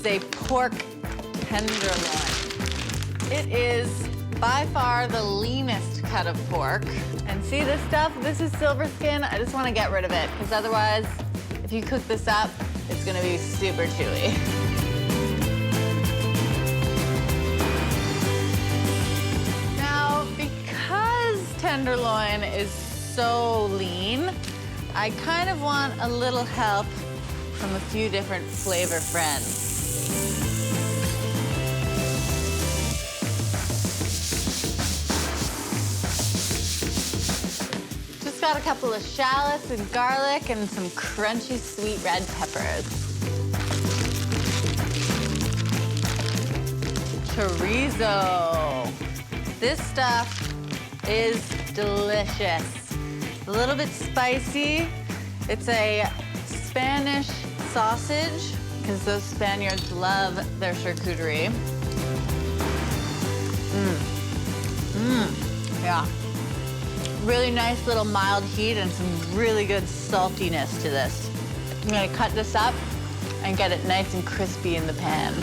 a pork tenderloin. It is by far the leanest cut of pork. And see this stuff? This is silver skin. I just want to get rid of it, because otherwise, if you cook this up, it's going to be super chewy. Now, because tenderloin is so lean, I kind of want a little help from a few different flavor friends. Just got a couple of shallots and garlic and some crunchy sweet red peppers. Chorizo. This stuff is delicious. A little bit spicy. It's a Spanish sausage, because those Spaniards love their charcuterie. Yeah. Really nice little mild heat and some really good saltiness to this. I'm gonna cut this up and get it nice and crispy in the pan.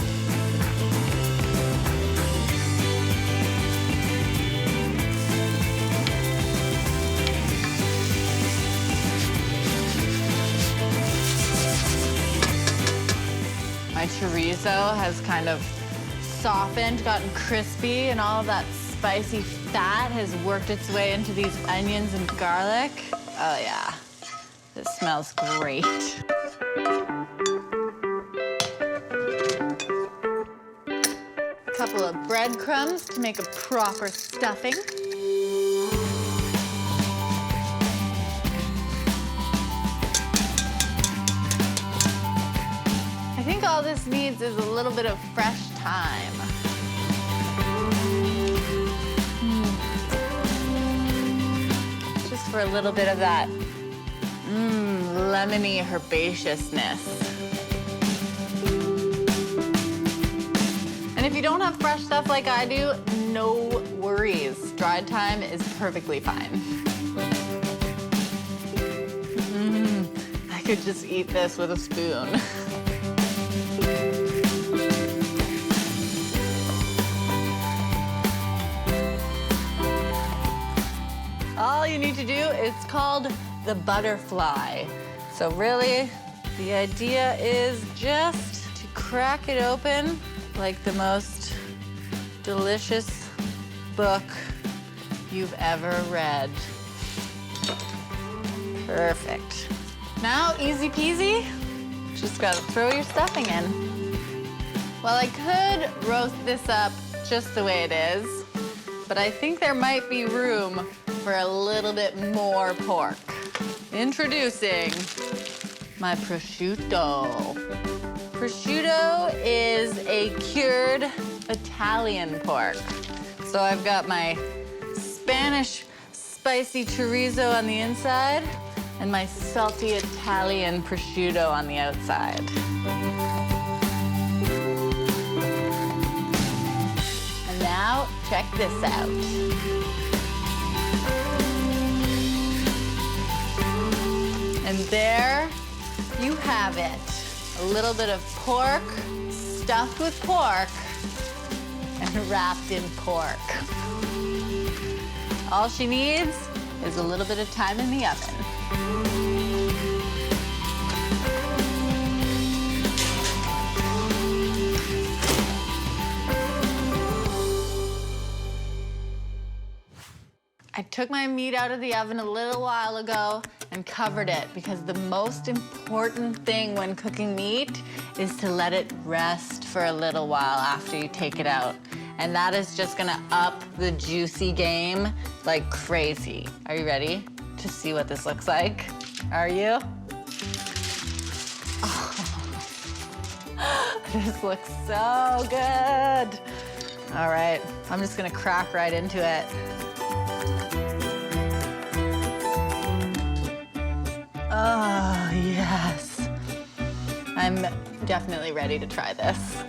My chorizo has kind of softened, gotten crispy, and all of that spicy fat has worked its way into these onions and garlic. Oh yeah, this smells great. A couple of breadcrumbs to make a proper stuffing. I think all this needs is a little bit of fresh thyme. Just for a little bit of that lemony herbaceousness. And if you don't have fresh stuff like I do, no worries. Dried thyme is perfectly fine. I could just eat this with a spoon. All you need to do, it's called the butterfly. So really, the idea is just to crack it open like the most delicious book you've ever read. Perfect. Now, easy peasy, just gotta throw your stuffing in. Well, I could roast this up just the way it is, but I think there might be room for a little bit more pork. Introducing my prosciutto. Prosciutto is a cured Italian pork. So I've got my Spanish spicy chorizo on the inside and my salty Italian prosciutto on the outside. And now, check this out. And there you have it. A little bit of pork stuffed with pork and wrapped in pork. All she needs is a little bit of time in the oven. I took my meat out of the oven a little while ago and covered it because the most important thing when cooking meat is to let it rest for a little while after you take it out. And that is just gonna up the juicy game like crazy. Are you ready to see what this looks like? Are you? Oh. This looks so good. All right, I'm just gonna crack right into it. Oh, yes. I'm definitely ready to try this.